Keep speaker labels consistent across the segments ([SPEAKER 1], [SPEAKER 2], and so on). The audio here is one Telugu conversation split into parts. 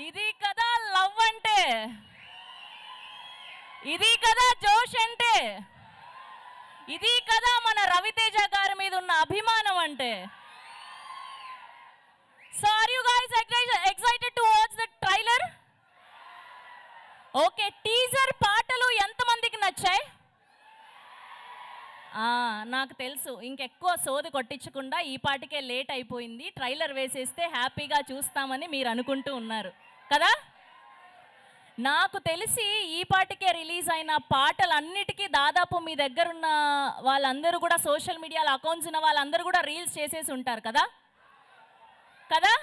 [SPEAKER 1] ఇది కదా లవ్ అంటే, ఇది కదా జోష్ అంటే, ఇది కదా మన రవితేజ గారి మీద ఉన్న అభిమానం అంటే. So are you guys excited to watch the trailer? Okay, teaser పాటలు ఎంతమందికి నచ్చాయి? నాకు తెలుసు, ఇంకెక్కువ సోది కొట్టించకుండా ఈ పాటికే లేట్ అయిపోయింది, ట్రైలర్ వేసేస్తే హ్యాపీగా చూస్తామని మీరు అనుకుంటూ ఉన్నారు కదా. నాకు తెలిసి ఈ పాటికే రిలీజ్ అయిన పాటలన్నిటికీ దాదాపు మీ దగ్గర ఉన్న వాళ్ళందరూ కూడా, సోషల్ మీడియాలో అకౌంట్స్ ఉన్న వాళ్ళందరూ కూడా రీల్స్ చేసేసి ఉంటారు కదా కదా.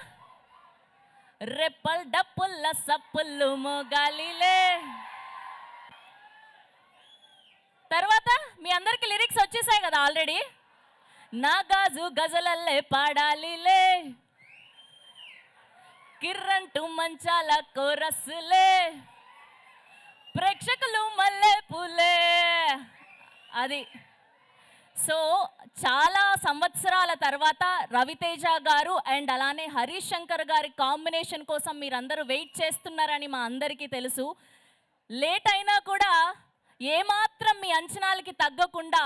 [SPEAKER 1] రెప్పల్ డప్పుల్ల సప్పుళ్ళు మోగాలిలే. తర్వాత మీ అందరికి లిరిక్స్ వచ్చేసాయి కదా ఆల్రెడీ. నా గాజు గజలల్లే పాడాలిలే, కిర్రంటూ మంచాల కోరస్సులే, ప్రేక్షకులు మల్లె పూలే. అది సో చాలా సంవత్సరాల తర్వాత రవితేజ గారు అండ్ అలానే హరీష్ శంకర్ గారి కాంబినేషన్ కోసం మీరందరూ వెయిట్ చేస్తున్నారని మా అందరికీ తెలుసు. లేట్ అయినా కూడా ఏమాత్రం మీ అంచనాలకి తగ్గకుండా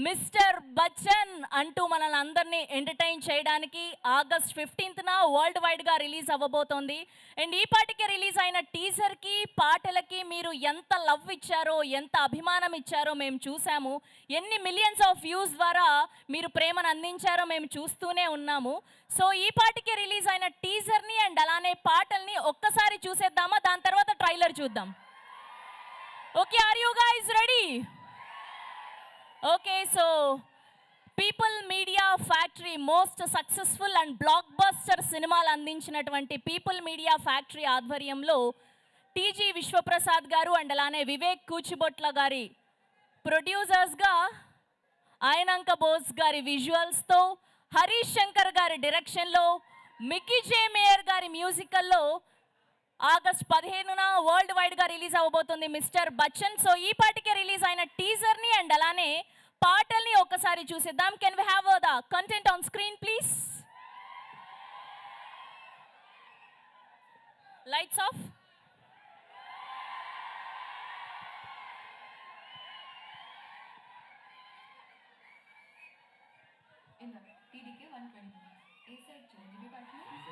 [SPEAKER 1] మిస్టర్ బచ్చన్ అంటూ మనల్ని అందరినీ ఎంటర్టైన్ చేయడానికి ఆగస్ట్ 15న వరల్డ్ వైడ్గా రిలీజ్ అవ్వబోతోంది. అండ్ ఈ పాటికి రిలీజ్ అయిన టీజర్కి, పాటలకి మీరు ఎంత లవ్ ఇచ్చారో, ఎంత అభిమానం ఇచ్చారో మేము చూసాము. ఎన్ని మిలియన్స్ ఆఫ్ వ్యూస్ ద్వారా మీరు ప్రేమను అందించారో మేము చూస్తూనే ఉన్నాము. సో ఈ పాటికి రిలీజ్ అయిన టీజర్ని అండ్ అలానే పాటల్ని ఒక్కసారి చూసేద్దామా? దాని తర్వాత ట్రైలర్ చూద్దాం. Okay, are you guys ready? Okay, so people media factory, most successful and blockbuster సినిమాలు అందించినటువంటి పీపుల్ మీడియా ఫ్యాక్టరీ ఆధ్వర్యంలో టీజీ విశ్వప్రసాద్ గారు అండ్ అలానే వివేక్ కూచిబొట్ల గారి ప్రొడ్యూసర్స్గా, ఆయనంక బోస్ గారి విజువల్స్తో, హరీష్ శంకర్ గారి డైరెక్షన్లో, మిక్కీ జే మేయర్ గారి మ్యూజికల్లో ఆగస్ట్ 15న వరల్డ్ వైడ్గా రిలీజ్ అవ్వబోతుంది మిస్టర్ బచ్చన్. సో ఈ పాటికే రిలీజ్ అయిన టీజర్ని అండ్ అలానే పాటల్ని ఒక్కసారి చూసేద్దాం. Can we have the content on screen please? Lights off.
[SPEAKER 2] TDK 120. A side change partner.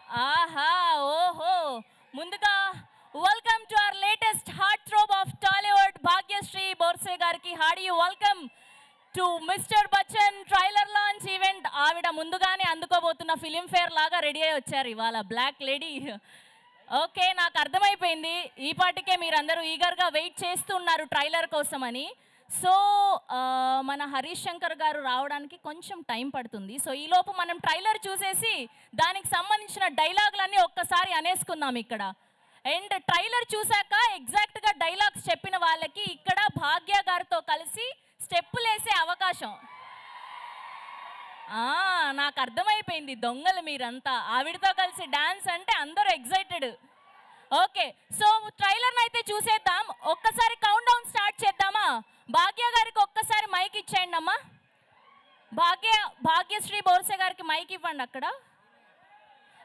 [SPEAKER 1] ఆహా ఓహో ముందుగా welcome to our latest heart throb of Tollywood Bhagyashri Borse గారికి hearty welcome to mister Bachchan trailer launch event. ఆవిడ ముందుగానే అందుకోబోతున్న ఫిలిం ఫేర్ లాగా రెడీ అయి వచ్చారు ఇవాళ బ్లాక్ లేడీ. ఓకే, నాకు అర్థమైపోయింది ఈ పాటికే మీరందరూ ఈగర్గా వెయిట్ చేస్తున్నారు ట్రైలర్ కోసమని. సో మన హరీష్ శంకర్ గారు రావడానికి కొంచెం టైం పడుతుంది. సో ఈలోపు మనం ట్రైలర్ చూసేసి దానికి సంబంధించిన డైలాగులన్నీ ఒక్కసారి అనేసుకుందాం ఇక్కడ. అండ్ ట్రైలర్ చూశాక ఎగ్జాక్ట్గా డైలాగ్స్ చెప్పిన వాళ్ళకి ఇక్కడ భాగ్య గారితో కలిసి స్టెప్పులు వేసే అవకాశం. నాకు అర్థమైపోయింది దొంగలు మీరంతా. ఆవిడతో కలిసి డాన్స్ అంటే అందరూ ఎగ్జైటెడ్. ఓకే, సో ట్రైలర్ని అయితే చూసేద్దాం. ఒక్కసారి కౌంట్ డౌన్ స్టార్ట్ చేద్దామా? భాగ్య గారికి ఒక్కసారి మైక్ ఇచ్చేయండి అమ్మా. భాగ్యశ్రీ బోర్సే గారికి మైక్ ఇవ్వండి అక్కడ.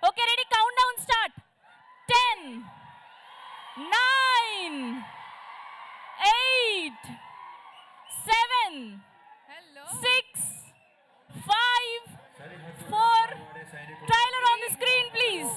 [SPEAKER 1] Okay, ready, countdown start. 10 9 8 7 6 5 4 trailer on the screen please.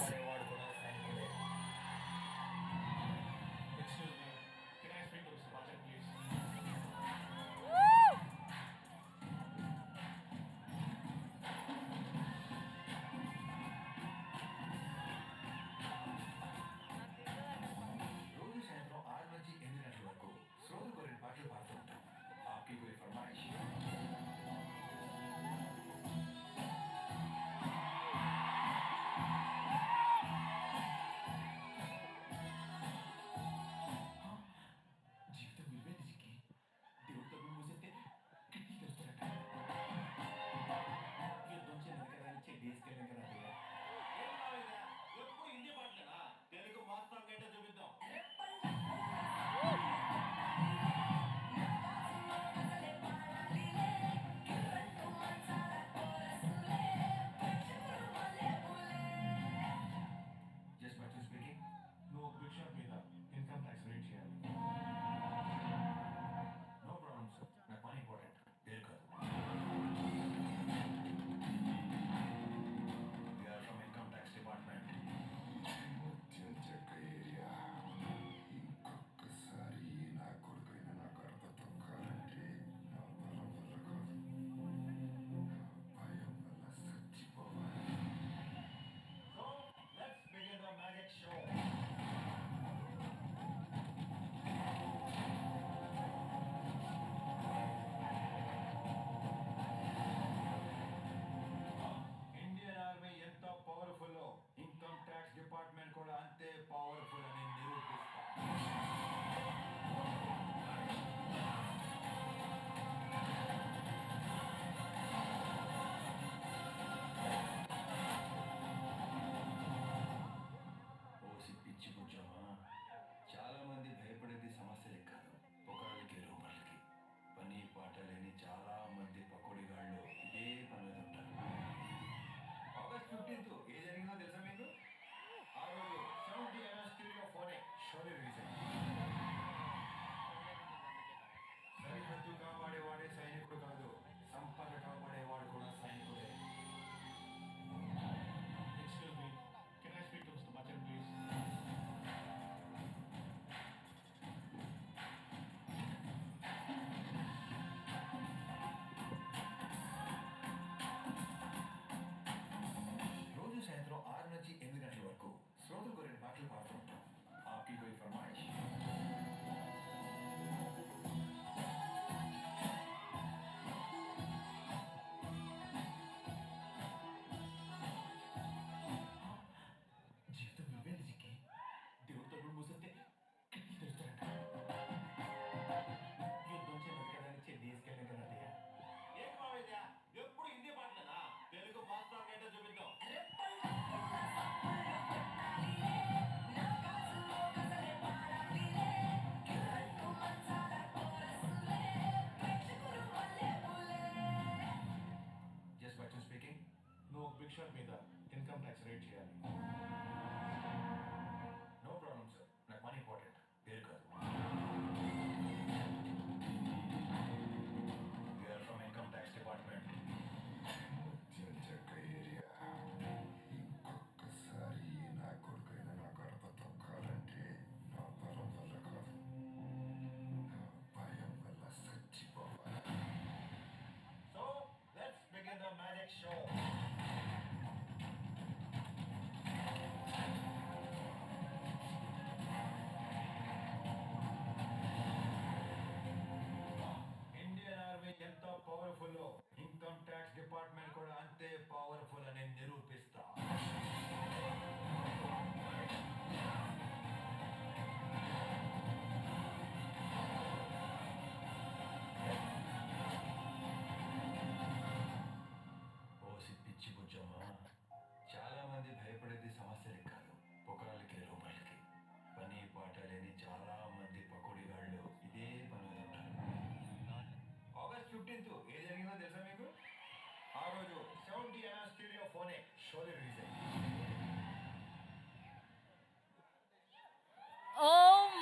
[SPEAKER 1] Oh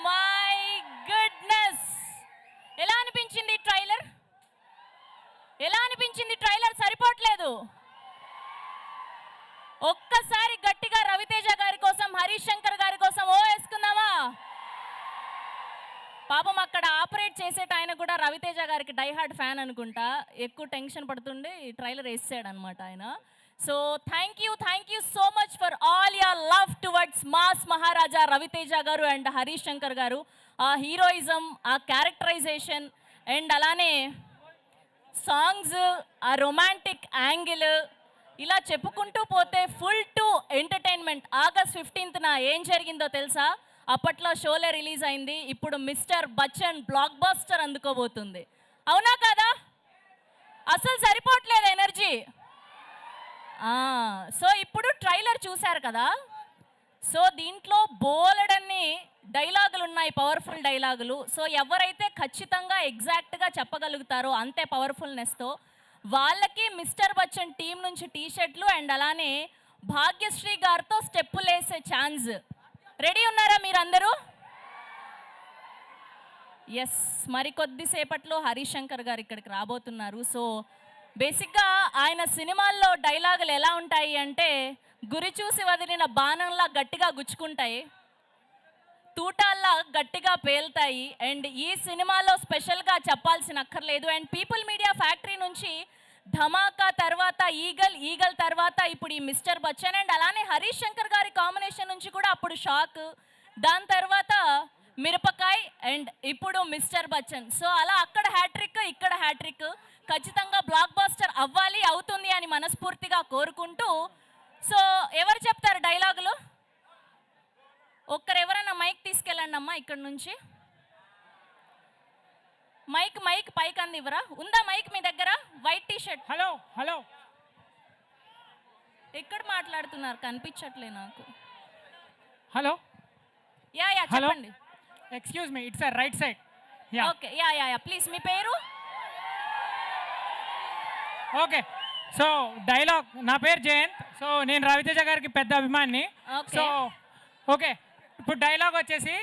[SPEAKER 1] my goodness, ఎలా అనిపించింది ట్రైలర్? ఎలా అనిపించింది ట్రైలర్? సరిపోవట్లేదు. ఒక్కసారి గట్టిగా రవితేజ గారి కోసం, హరీష్ శంకర్ గారి కోసం ఓ వేసుకుందామా? పాపం అక్కడ ఆపరేట్ చేసేట ఆయన కూడా రవితేజ గారికి డైహార్డ్ ఫ్యాన్ అనుకుంటా, ఎక్కువ టెన్షన్ పడుతుండే ఈ ట్రైలర్ వేసాడు అనమాట ఆయన. So thank you so much for all your love towards mass Maharaja Raviteja గారు అండ్ హరీష్ శంకర్ గారు. ఆ హీరోయిజం, ఆ క్యారెక్టరైజేషన్ అండ్ అలానే సాంగ్స్, ఆ రొమాంటిక్ యాంగిల్, ఇలా చెప్పుకుంటూ పోతే ఫుల్ టు ఎంటర్టైన్మెంట్. ఆగస్ట్ 15న ఏం జరిగిందో తెలుసా? అప్పట్లో షోలే రిలీజ్ అయింది, ఇప్పుడు మిస్టర్ బచ్చన్ బ్లాక్ బస్టర్ అందుకోబోతుంది. అవునా కదా? అసలు సరిపోవట్లేదు ఎనర్జీ. సో ఇప్పుడు ట్రైలర్ చూశారు కదా, సో దీంట్లో బోలెడన్ని డైలాగులు ఉన్నాయి, పవర్ఫుల్ డైలాగులు. సో ఎవరైతే ఖచ్చితంగా ఎగ్జాక్ట్గా చెప్పగలుగుతారో అంతే పవర్ఫుల్నెస్తో వాళ్ళకి మిస్టర్ బచ్చన్ టీం నుంచి టీషర్ట్లు అండ్ అలానే భాగ్యశ్రీ గారితో స్టెప్పులు వేసే ఛాన్స్. రెడీ ఉన్నారా మీరందరూ? ఎస్, మరి కొద్దిసేపట్లో హరీష్ శంకర్ గారు ఇక్కడికి రాబోతున్నారు. సో బేసిక్గా ఆయన సినిమాల్లో డైలాగులు ఎలా ఉంటాయి అంటే, గురి చూసి వదిలిన బాణంలా గట్టిగా గుచ్చుకుంటాయి, తూటాల్లా గట్టిగా పేలుతాయి. అండ్ ఈ సినిమాలో స్పెషల్గా చెప్పాల్సిన అక్కర్లేదు. అండ్ పీపుల్ మీడియా ఫ్యాక్టరీ నుంచి ధమాకా తర్వాత ఈగల్ తర్వాత ఇప్పుడు ఈ మిస్టర్ బచ్చన్ అండ్ అలానే హరీష్ శంకర్ గారి కాంబినేషన్ నుంచి కూడా అప్పుడు షాక్, దాని తర్వాత మిరపకాయ్ అండ్ ఇప్పుడు మిస్టర్ బచ్చన్. సో అలా అక్కడ హ్యాట్రిక్, ఇక్కడ హ్యాట్రిక్. ఖచ్చితంగా బ్లాక్ బస్టర్ అవ్వాలి, అవుతుంది అని మనస్ఫూర్తిగా కోరుకుంటూ, సో ఎవరు చెప్తారు డైలాగులు? ఒక్కరెవరైనా మైక్ తీసుకెళ్ళండి అమ్మా ఇక్కడ నుంచి. మైక్ పైకి అంది ఇవ్వరా? ఉందా మైక్ మీ దగ్గర? White T shirt.
[SPEAKER 3] హలో
[SPEAKER 1] ఎక్కడ మాట్లాడుతున్నారు? కనిపించట్లే నాకు.
[SPEAKER 3] హలో
[SPEAKER 1] యా చెప్పండి.
[SPEAKER 3] Excuse me, it's right side.
[SPEAKER 1] Okay ya please. మీ పేరు?
[SPEAKER 3] ఓకే, సో డైలాగ్, నా పేరు జయంత్. సో నేను రవితేజ గారికి పెద్ద అభిమాని. సో ఓకే, ఇప్పుడు డైలాగ్ వచ్చేసి,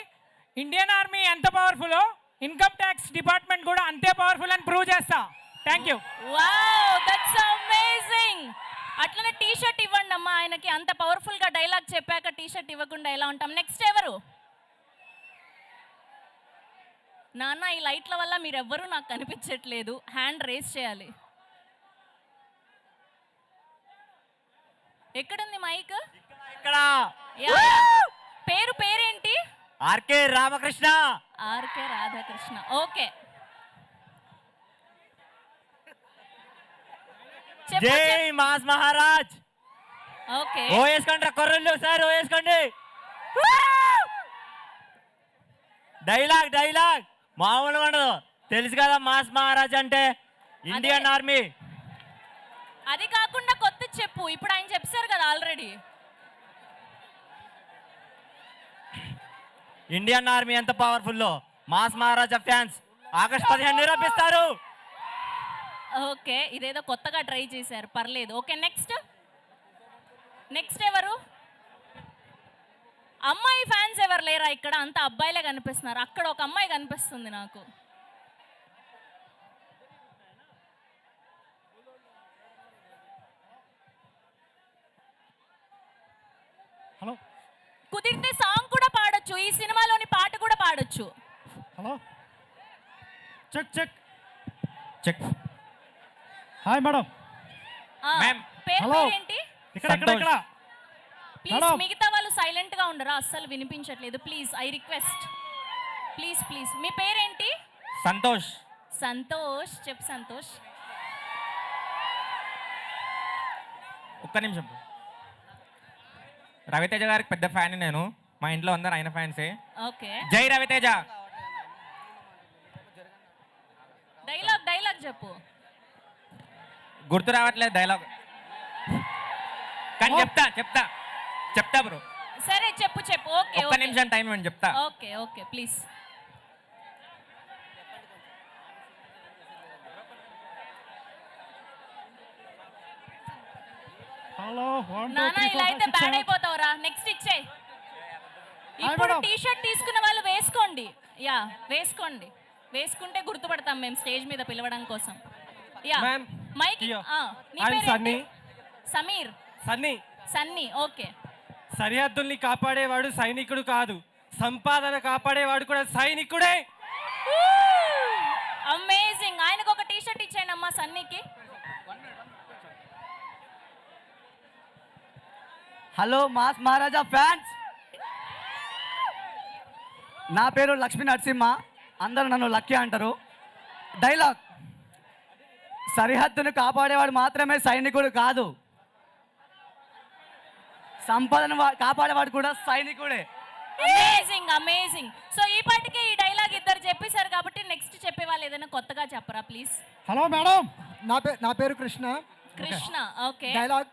[SPEAKER 3] ఇండియన్ ఆర్మీ ఎంత పవర్ఫుల్లో ఇన్కమ్ ట్యాక్స్ డిపార్ట్మెంట్ కూడా అంతే పవర్ఫుల్ అని ప్రూవ్ చేస్తా. Thank you.
[SPEAKER 1] Wow, that's amazing. అట్లనే టీ షర్ట్ ఇవ్వండి అమ్మా ఆయనకి. అంత పవర్ఫుల్గా డైలాగ్ చెప్పాక టీ షర్ట్ ఇవ్వకుండా ఎలా ఉంటాం? నెక్స్ట్ ఎవరు? నాన్న, ఈ లైట్ల వల్ల మీరెవ్వరూ నాకు కనిపించట్లేదు, హ్యాండ్ రేస్ చేయాలి. ఎక్కడుంది మైక్?
[SPEAKER 4] ఇక్కడ.
[SPEAKER 1] పేరేంటి?
[SPEAKER 4] RK Ramakrishna.
[SPEAKER 1] RK Radhakrishna. Okay,
[SPEAKER 4] జై మాస్ మహారాజ్.
[SPEAKER 1] ఓకే,
[SPEAKER 4] ఓ వేసుకోండి కొర్రలు సార్, ఓ వేసుకోండి. డైలాగ్ మామూలుగా ఉండదు, తెలుసు కదా మాస్ మహారాజ్ అంటే ఇండియన్ ఆర్మీ.
[SPEAKER 1] అది కాకుండా కొత్త చెప్పు, ఇప్పుడు ఆయన చెప్పారు కదా ఆల్రెడీ.
[SPEAKER 4] ఇండియన్ ఆర్మీ ఎంత పవర్ఫుల్లో మాస్ మహారాజా ఫ్యాన్స్ ఆగస్ట్ 15 నిరూపిస్తారు.
[SPEAKER 1] ఓకే, ఇదేదో కొత్తగా ట్రై చేశారు, పర్లేదు. ఓకే, నెక్స్ట్ ఎవరు? అమ్మాయి ఫ్యాన్స్ ఎవరు లేరా ఇక్కడ? అంత అబ్బాయిలే కనిపిస్తున్నారు. అక్కడ ఒక అమ్మాయి కనిపిస్తుంది నాకు.
[SPEAKER 3] హలో,
[SPEAKER 1] కుదిరితే సాంగ్ కూడా పాడొచ్చు, ఈ సినిమాలోని పాట కూడా పాడొచ్చు.
[SPEAKER 3] Hello, check.
[SPEAKER 4] Hi madam.
[SPEAKER 1] పేరేంటి?
[SPEAKER 3] ఇక్కడ.
[SPEAKER 1] ప్లీజ్ మిగతా వాళ్ళు సైలెంట్ గా ఉండరా? అస్సలు వినిపించట్లేదు. Please, I request. ప్లీజ్ మీ పేరేంటి? సంతోష్. చెప్పు సంతోష్.
[SPEAKER 5] ఒక్క నిమిషం. రవితేజ గారికి పెద్ద ఫ్యాన్ నేను, మా ఇంట్లో అందరు ఆయన ఫ్యాన్సే.
[SPEAKER 1] ఓకే,
[SPEAKER 5] జై రవితేజ.
[SPEAKER 1] డైలాగ్ చెప్పు.
[SPEAKER 5] గుర్తు రావట్లేదు డైలాగ్, కానీ చెప్తా బ్రో.
[SPEAKER 1] సరే చెప్పు. ఓకే,
[SPEAKER 5] ఒక్క నిమిషం టైం ఇవ్వండి, చెప్తా.
[SPEAKER 1] Okay please.
[SPEAKER 3] హలో
[SPEAKER 1] నానా ఇలా అయితే బ్యాడ్ అయిపోతావురా. నెక్స్ట్ ఇచ్చే. ఇప్పుడు టీ షర్ట్ తీసుకున్న వాళ్ళు వేసుకోండి. యా వేసుకోండి. వేసుకుంటే గుర్తుపడతాం మేము స్టేజ్ మీద పిలవడం కోసం. Yeah
[SPEAKER 6] Ma'am,
[SPEAKER 1] mike
[SPEAKER 6] here.
[SPEAKER 1] నీ
[SPEAKER 6] I'm
[SPEAKER 1] పేరు
[SPEAKER 6] Sunny.
[SPEAKER 1] Sameer.
[SPEAKER 6] Sunny,
[SPEAKER 1] Sunny okay.
[SPEAKER 6] సరిహద్దుల్ని కాపాడేవాడు సైనికుడు కాదు, సంపాదన కాపాడేవాడు కూడా సైనికుడే.
[SPEAKER 1] అమేజింగ్. ఆయనకు ఒక టీ షర్ట్ ఇచ్చేయండి అమ్మా సన్నీకి.
[SPEAKER 7] హలో మాస్ మహారాజా ఫ్యాన్స్, నా పేరు లక్ష్మీ నరసింహ, అందరూ నన్ను లక్కీ అంటారు. డైలాగ్: సరిహద్దును కాపాడేవాడు మాత్రమే సైనికుడు కాదు, సంపదను కాపాడేవాడు కూడా సైనికుడే.
[SPEAKER 1] Amazing amazing. సో ఈ పాటికి ఈ డైలాగ్ ఇద్దరు చెప్పేశారు కాబట్టి నెక్స్ట్ చెప్పే వాళ్ళు ఏదైనా కొత్తగా చెప్పరా ప్లీజ్.
[SPEAKER 8] హలో మేడం, నా పేరు కృష్ణ.
[SPEAKER 1] కృష్ణ ఓకే.
[SPEAKER 8] డైలాగ్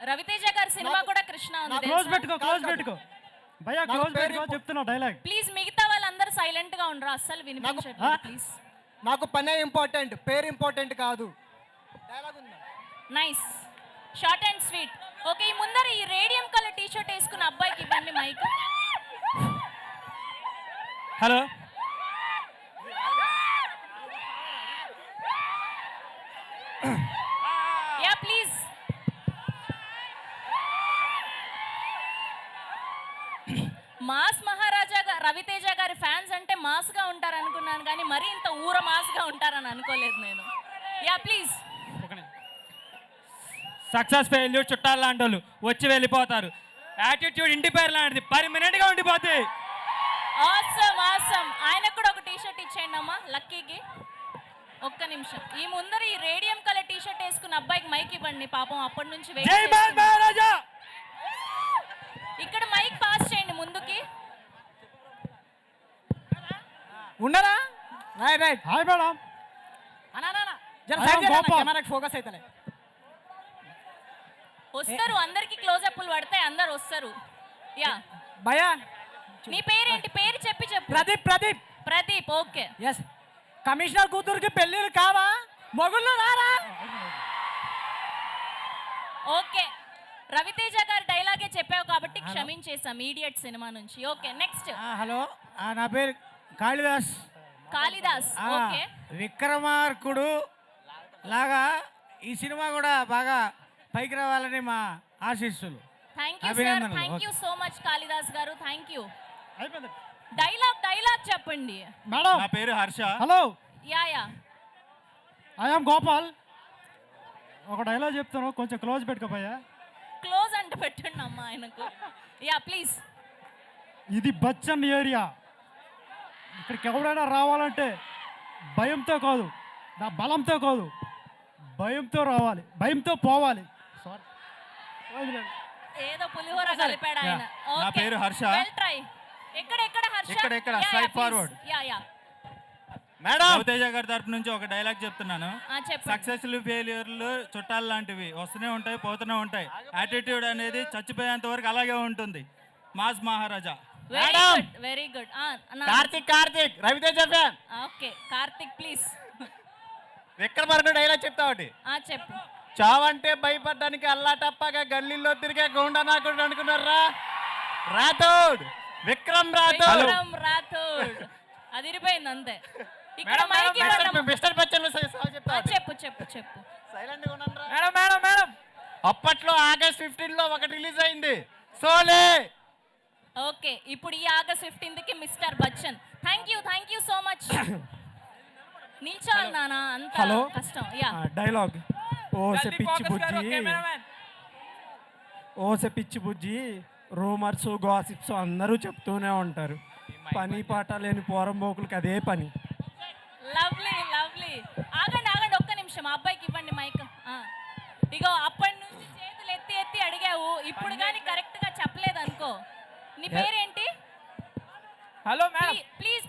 [SPEAKER 1] రవితేజ గారి సినిమా కూడా కృష్ణ ఉంది.
[SPEAKER 3] క్లోజ్ పెట్టుకో భయ్యా, క్లోజ్ పెట్టుకో చెప్తున్నా డైలాగ్.
[SPEAKER 1] ప్లీజ్ మిగతా వాళ్ళందరూ సైలెంట్ గా ఉండరా, అస్సలు వినిపించట్లేదు ప్లీజ్.
[SPEAKER 8] నాకు పనే ఇంపార్టెంట్, పేరు ఇంపార్టెంట్ కాదు. డైలాగ్ ఉందా?
[SPEAKER 1] Nice, short and sweet. Okay, ఈ ముందర ఈ రేడియం కలర్ టీ షర్ట్ వేసుకున్న అబ్బాయికి ఇవ్వండి mic.
[SPEAKER 6] Hello,
[SPEAKER 1] yeah please. Mass Maharaja Raviteja గారి ఫ్యాన్స్ అంటే మాస్ గా ఉంటారు అనుకున్నాను, కానీ మరీ ఇంత ఊర మాస్ గా ఉంటారని అనుకోలేదు నేను. Yeah please.
[SPEAKER 6] సక్సెస్ ఫెయిల్యూర్ చుట్టాలు లాంటి వాళ్ళు వచ్చి వెళ్ళిపోతారు, యాటిట్యూడ్ ఇంటి పేరు లాంటిది పర్మనెంట్ గా ఉండిపోతాయి.
[SPEAKER 1] Awesome awesome. ఆయనకు కూడా ఒక టీ షర్ట్ ఇచ్చేయండి అమ్మా లక్కీకి. ఒక్క నిమిషం, ఈ ముందర ఈ రేడియం కలర్ టీ షర్ట్ వేసుకున్న అబ్బాయికి మైక్ ఇవ్వండి, పాపం అప్పటి నుంచి వెయిట్
[SPEAKER 6] జై మాస్
[SPEAKER 1] చేస్తున్నాడు.
[SPEAKER 6] మహారాజా.
[SPEAKER 1] ఇక్కడ మైక్ పాస్ చేయండి ముందుకి.
[SPEAKER 8] ఉన్నారా? రైట్.
[SPEAKER 3] Hi madam.
[SPEAKER 8] కెమెరాకి ఫోకస్ అవుతలే.
[SPEAKER 1] వస్తారు, అందరికి క్లోజ్ అప్లు పడతాయి, అందరు వస్తారు. యా
[SPEAKER 8] భయా,
[SPEAKER 1] నీ పేరేంటి? పేరు చెప్పి చెప్పు.
[SPEAKER 8] Pradeep.
[SPEAKER 1] Pradeep okay.
[SPEAKER 8] Yes. Commissioner కూతురికి పెళ్ళిళ్ళు కావా? మొగుళ్ళు రారా?
[SPEAKER 1] ఓకే, రవితేజ గారి డైలాగే చెప్పావు కాబట్టి క్షమించేసాం ఈడియట్ సినిమా నుంచి. Okay next.
[SPEAKER 8] హలో, నా పేరు కాళిదాస్.
[SPEAKER 1] కాళిదాస్ ఓకే.
[SPEAKER 8] విక్రమార్కుడు లాగా ఈ సినిమా కూడా బాగా పైకి రావాలని మా ఆశీస్సులు.
[SPEAKER 1] థ్యాంక్ యూ సార్,
[SPEAKER 8] అభినందనలు.
[SPEAKER 1] Thank you so much Kalidas గారు, థ్యాంక్ యూ.
[SPEAKER 3] అయిపోయింది
[SPEAKER 1] డైలాగ్ చెప్పండి.
[SPEAKER 3] మేడం.
[SPEAKER 4] నా పేరు Harsha.
[SPEAKER 3] Hello,
[SPEAKER 1] yeah
[SPEAKER 3] I am Gopal. ఒక డైలాగ్ చెప్తాను, కొంచెం క్లోజ్ పెట్టుకోపోయా.
[SPEAKER 1] క్లోజ్ అంటే పెట్టండి అమ్మా ఆయనకు. Yeah please.
[SPEAKER 3] ఇది బచ్చన్ ఏరియా, ఇక్కడికి ఎవరైనా రావాలంటే భయంతో కాదు, నా బలంతో కాదు, భయంతో రావాలి, భయంతో పోవాలి. సారీ,
[SPEAKER 1] ఏదో పులిహోర కలిపాడు ఆయన.
[SPEAKER 4] నా పేరు హర్ష.
[SPEAKER 1] Well try. ఎక్కడ హర్ష?
[SPEAKER 4] ఇక్కడ, straight forward.
[SPEAKER 1] Yeah
[SPEAKER 4] madam, Ravi Teja గారి తరపు నుంచి ఒక డైలాగ్ చెప్తున్నాను.
[SPEAKER 1] చెప్పండి.
[SPEAKER 4] సక్సెస్లు ఫెయిల్యూర్లు చుట్టాలు లాంటివి, వస్తూనే ఉంటాయి పోతూనే ఉంటాయి. యాటిట్యూడ్ అనేది చచ్చిపోయేంత వరకు అలాగే ఉంటుంది. Mass Maharaja.
[SPEAKER 1] Very good.
[SPEAKER 6] Karthik Ravi Teja fan.
[SPEAKER 1] Okay Karthik please.
[SPEAKER 6] Vikramarkudu dialogue చెప్తా ఒకటి.
[SPEAKER 1] చెప్పు.
[SPEAKER 6] చావంటే భయపడ్డానికి అల్లా టప్పగా గల్లీలో తిరిగే గుండా నాకుడు అనుకున్నారా? రాథోడ్, విక్రమ్ రాథోడ్.
[SPEAKER 1] విక్రమ్ రాథోడ్. అదిరిపోయింది అంతే. ఇక్కడ మైక్ ఇవ్వండి.
[SPEAKER 6] మిస్టర్ బచ్చన్
[SPEAKER 1] చెప్పు.
[SPEAKER 6] సైలెంట్ గా ఉండండి రా.
[SPEAKER 3] మేడం.
[SPEAKER 6] అప్పట్లో ఆగస్ట్ 15 లో ఒకటి రిలీజ్ అయింది, సోలే.
[SPEAKER 1] ఓకే, ఇప్పుడు ఈ ఆగస్ట్ 15కి mister Bachchan. Thank you so much. నిల్చోవాలి నానా, అంత కష్టం. యా
[SPEAKER 8] డైలాగ్: ఓసే పిచ్చి బుజ్జి, రూమర్స్ గాసిప్స్ అందరూ చెప్తూనే ఉంటారు, పని పాట లేని పోరంబోకులకి అదే పని.
[SPEAKER 1] లవ్లీ. ఆగండి ఒక్క నిమిషం, ఆ అబ్బాయికి ఇవ్వండి మైక్. ఇగో అప్పటి నుంచి చేతులు ఎత్తి అడిగావు, ఇప్పుడు కానీ కరెక్ట్ గా చెప్పలేదు అనుకో. నీ పేరేంటి?
[SPEAKER 6] Hello madam.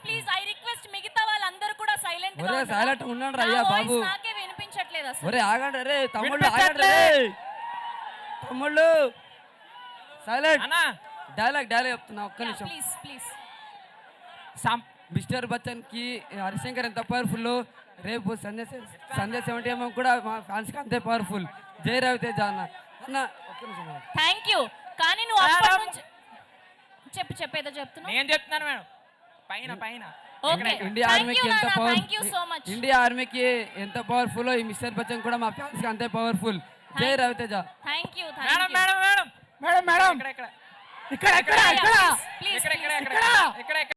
[SPEAKER 1] Please I request మిగతా వాళ్ళందరూ కూడా సైలెంట్ గా
[SPEAKER 7] సైలెంట్ ఉండండి అయ్యా బాబు.
[SPEAKER 1] నాకే వినిపించట్లేదు అసలు.
[SPEAKER 7] ఒరే ఆగండి రే తమ్ముళ్ళు, ఆగండి రే తమ్ముళ్ళు. సైలెంట్.
[SPEAKER 6] అన్నా,
[SPEAKER 7] డైలాగ్ చెప్తున్నా, ఒక్క నిమిషం.
[SPEAKER 1] ప్లీజ్
[SPEAKER 7] మిస్టర్ బచ్చన్కి హరిశంకర్ ఎంత పవర్ఫుల్, రేపు సండే 70 కూడా మా ఫ్యాన్స్కి అంతే పవర్ఫుల్. జై రవితేజ అన్న. అన్న ఒక్క నిమిషం.
[SPEAKER 1] Thank you. కానీ నువ్వు అప్పటి నుంచి చెప్పేదో చెప్తున్నావు.
[SPEAKER 5] నేను చెప్తున్నాను మేడం. పైన పైన
[SPEAKER 1] ఓకే,
[SPEAKER 7] ఇండియా ఆర్మీకి ఎంత
[SPEAKER 1] thank you so much.
[SPEAKER 7] India ఆర్మీకి ఎంత పవర్ఫుల్, ఈ మిస్టర్ బచ్చన్ కూడా మా ఫ్యాన్స్కి అంతే పవర్ఫుల్. జై Ravi Teja.
[SPEAKER 1] Thank you.
[SPEAKER 5] Madam madam madam
[SPEAKER 3] madam madam
[SPEAKER 5] ఇక్కడ ఇక్కడ
[SPEAKER 3] ఇక్కడ ఇక్కడ ఇక్కడ
[SPEAKER 1] ప్లీజ్
[SPEAKER 5] ఇక్కడ ఇక్కడ ఇక్కడ ఇక్కడ